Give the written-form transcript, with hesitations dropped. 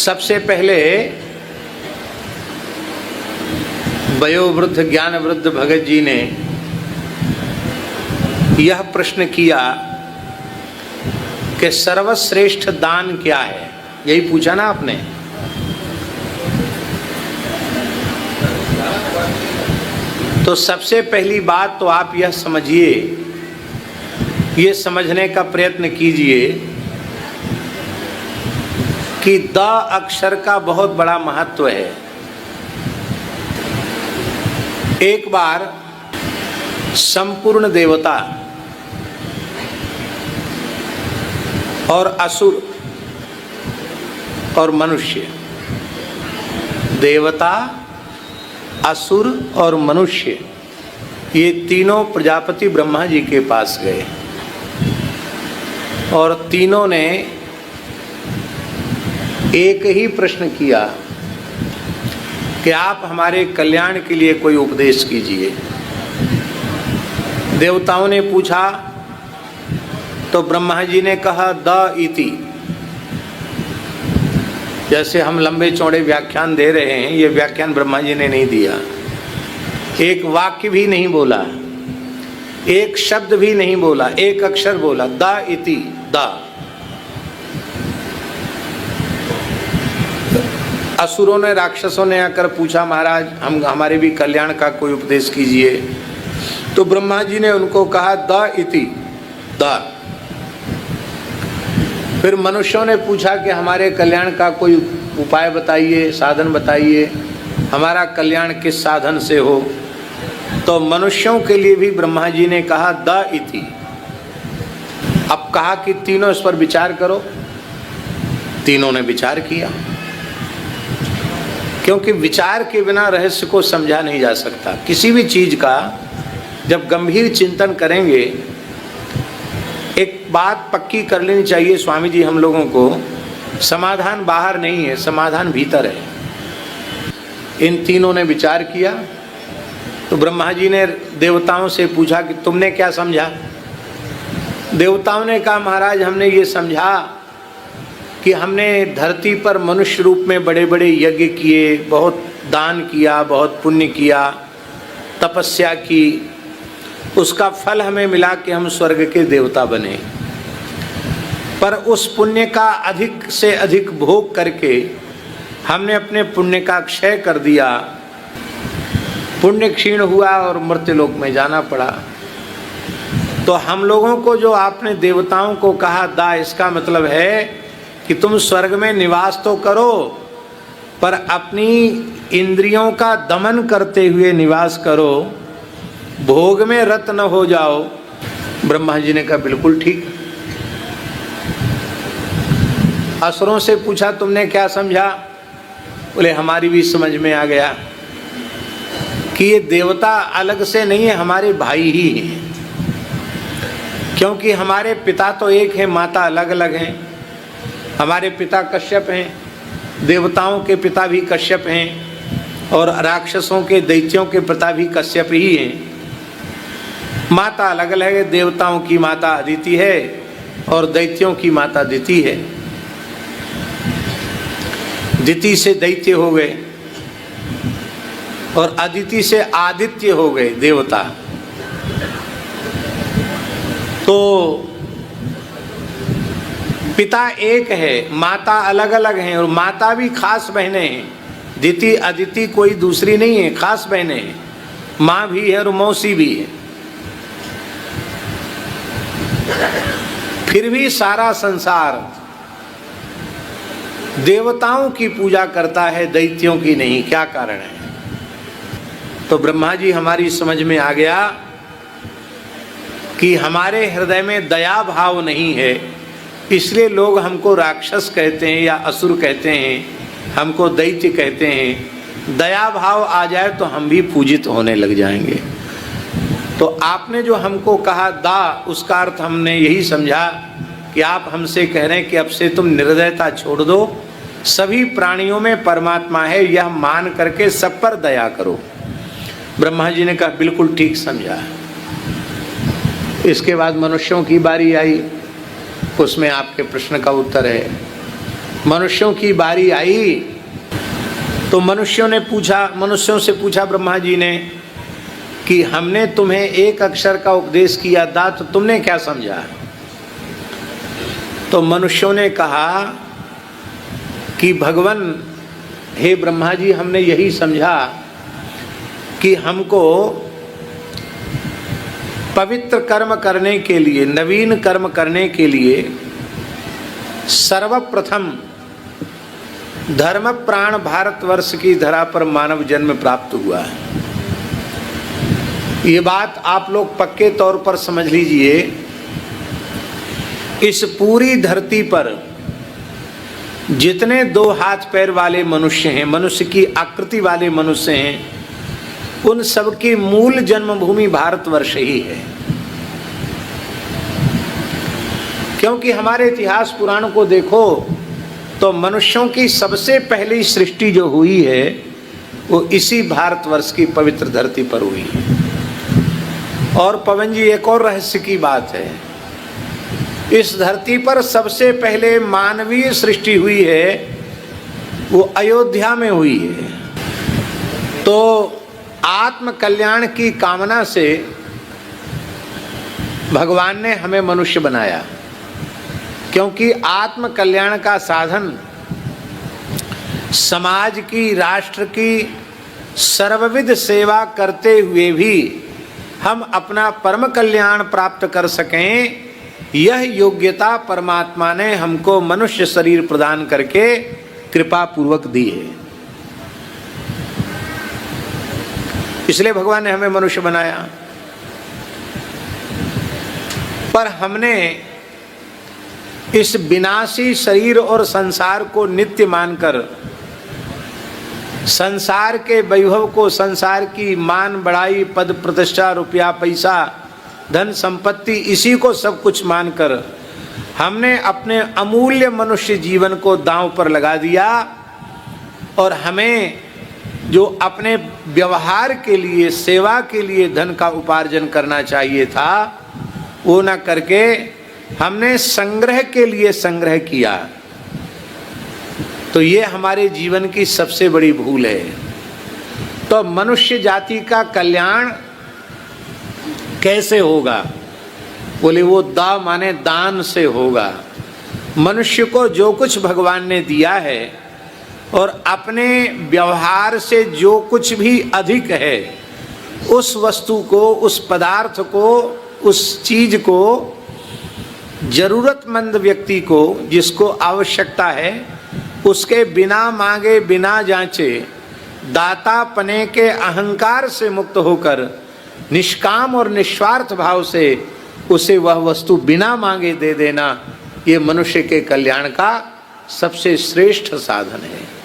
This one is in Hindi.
सबसे पहले वयोवृद्ध ज्ञानवृद्ध भगत जी ने यह प्रश्न किया कि सर्वश्रेष्ठ दान क्या है। यही पूछा ना आपने। तो सबसे पहली बात तो आप यह समझिए, ये समझने का प्रयत्न कीजिए कि द अक्षर का बहुत बड़ा महत्व है। एक बार संपूर्ण देवता और असुर और मनुष्य, देवता, असुर और मनुष्य, ये तीनों प्रजापति ब्रह्मा जी के पास गए और तीनों ने एक ही प्रश्न किया कि आप हमारे कल्याण के लिए कोई उपदेश कीजिए। देवताओं ने पूछा तो ब्रह्मा जी ने कहा द इति। जैसे हम लंबे चौड़े व्याख्यान दे रहे हैं, ये व्याख्यान ब्रह्मा जी ने नहीं दिया। एक वाक्य भी नहीं बोला, एक शब्द भी नहीं बोला, एक अक्षर बोला, द इति, द। असुरों ने, राक्षसों ने आकर पूछा महाराज हम हमारे भी कल्याण का कोई उपदेश कीजिए। तो ब्रह्मा जी ने उनको कहा द इति, द। फिर मनुष्यों ने पूछा कि हमारे कल्याण का कोई उपाय बताइए, साधन बताइए, हमारा कल्याण किस साधन से हो। तो मनुष्यों के लिए भी ब्रह्मा जी ने कहा द इति। अब कहा कि तीनों इस पर विचार करो। तीनों ने विचार किया, क्योंकि विचार के बिना रहस्य को समझा नहीं जा सकता। किसी भी चीज का जब गंभीर चिंतन करेंगे, एक बात पक्की कर लेनी चाहिए स्वामी जी हम लोगों को, समाधान बाहर नहीं है, समाधान भीतर है। इन तीनों ने विचार किया तो ब्रह्मा जी ने देवताओं से पूछा कि तुमने क्या समझा। देवताओं ने कहा महाराज हमने ये समझा कि हमने धरती पर मनुष्य रूप में बड़े बड़े यज्ञ किए, बहुत दान किया, बहुत पुण्य किया, तपस्या की, उसका फल हमें मिला कि हम स्वर्ग के देवता बने। पर उस पुण्य का अधिक से अधिक भोग करके हमने अपने पुण्य का क्षय कर दिया, पुण्य क्षीण हुआ और मर्त्यलोक में जाना पड़ा। तो हम लोगों को जो आपने देवताओं को कहा दा, इसका मतलब है कि तुम स्वर्ग में निवास तो करो, पर अपनी इंद्रियों का दमन करते हुए निवास करो, भोग में रत न हो जाओ। ब्रह्मा जी ने कहा बिल्कुल ठीक। असुरों से पूछा तुमने क्या समझा। बोले हमारी भी समझ में आ गया कि ये देवता अलग से नहीं है, हमारे भाई ही हैं। क्योंकि हमारे पिता तो एक है, माता अलग अलग हैं। हमारे पिता कश्यप हैं, देवताओं के पिता भी कश्यप हैं और राक्षसों के, दैत्यों के पिता भी कश्यप ही हैं। माता अलग अलग है, देवताओं की माता अदिति है और दैत्यों की माता दिति है। दिति से दैत्य हो गए और अदिति से आदित्य हो गए देवता। तो पिता एक है, माता अलग अलग हैं और माता भी खास बहनें हैं। दिति अदिति कोई दूसरी नहीं है, खास बहनें हैं। माँ भी है और मौसी भी है। फिर भी सारा संसार देवताओं की पूजा करता है, दैत्यों की नहीं। क्या कारण है। तो ब्रह्मा जी हमारी समझ में आ गया कि हमारे हृदय में दया भाव नहीं है, इसलिए लोग हमको राक्षस कहते हैं या असुर कहते हैं, हमको दैत्य कहते हैं। दया भाव आ जाए तो हम भी पूजित होने लग जाएंगे। तो आपने जो हमको कहा दा, उसका अर्थ हमने यही समझा कि आप हमसे कह रहे हैं कि अब से तुम निर्दयता छोड़ दो, सभी प्राणियों में परमात्मा है, यह मान करके सब पर दया करो। ब्रह्मा जी ने कहा बिल्कुल ठीक समझा। इसके बाद मनुष्यों की बारी आई, उसमें आपके प्रश्न का उत्तर है। मनुष्यों की बारी आई तो मनुष्यों से पूछा ब्रह्मा जी ने कि हमने तुम्हें एक अक्षर का उपदेश किया था, तो तुमने क्या समझा? तो मनुष्यों ने कहा कि भगवान, हे ब्रह्मा जी, हमने यही समझा कि हमको पवित्र कर्म करने के लिए, नवीन कर्म करने के लिए सर्वप्रथम धर्म प्राण भारतवर्ष की धरा पर मानव जन्म प्राप्त हुआ है। ये बात आप लोग पक्के तौर पर समझ लीजिए। इस पूरी धरती पर जितने 2 हाथ पैर वाले मनुष्य हैं, मनुष्य की आकृति वाले मनुष्य हैं, उन सबकी मूल जन्मभूमि भारतवर्ष ही है। क्योंकि हमारे इतिहास पुराण को देखो तो मनुष्यों की सबसे पहली सृष्टि जो हुई है वो इसी भारतवर्ष की पवित्र धरती पर हुई है। और पवन जी, एक और रहस्य की बात है, इस धरती पर सबसे पहले मानवीय सृष्टि हुई है वो अयोध्या में हुई है। तो आत्म कल्याण की कामना से भगवान ने हमें मनुष्य बनाया, क्योंकि आत्म कल्याण का साधन समाज की, राष्ट्र की सर्वविध सेवा करते हुए भी हम अपना परम कल्याण प्राप्त कर सकें, यह योग्यता परमात्मा ने हमको मनुष्य शरीर प्रदान करके कृपा पूर्वक दी है। इसलिए भगवान ने हमें मनुष्य बनाया। पर हमने इस विनाशी शरीर और संसार को नित्य मानकर संसार के वैभव को, संसार की मान बढ़ाई, पद प्रतिष्ठा, रुपया पैसा, धन संपत्ति, इसी को सब कुछ मानकर हमने अपने अमूल्य मनुष्य जीवन को दांव पर लगा दिया। और हमें जो अपने व्यवहार के लिए, सेवा के लिए धन का उपार्जन करना चाहिए था, वो न करके हमने संग्रह के लिए संग्रह किया। तो ये हमारे जीवन की सबसे बड़ी भूल है। तो मनुष्य जाति का कल्याण कैसे होगा? बोले वो दा माने दान से होगा। मनुष्य को जो कुछ भगवान ने दिया है और अपने व्यवहार से जो कुछ भी अधिक है, उस वस्तु को, उस पदार्थ को, उस चीज को जरूरतमंद व्यक्ति को, जिसको आवश्यकता है, उसके बिना मांगे, बिना जांचे, दाता पने के अहंकार से मुक्त होकर निष्काम और निस्वार्थ भाव से उसे वह वस्तु बिना मांगे दे देना, ये मनुष्य के कल्याण का सबसे श्रेष्ठ साधन है।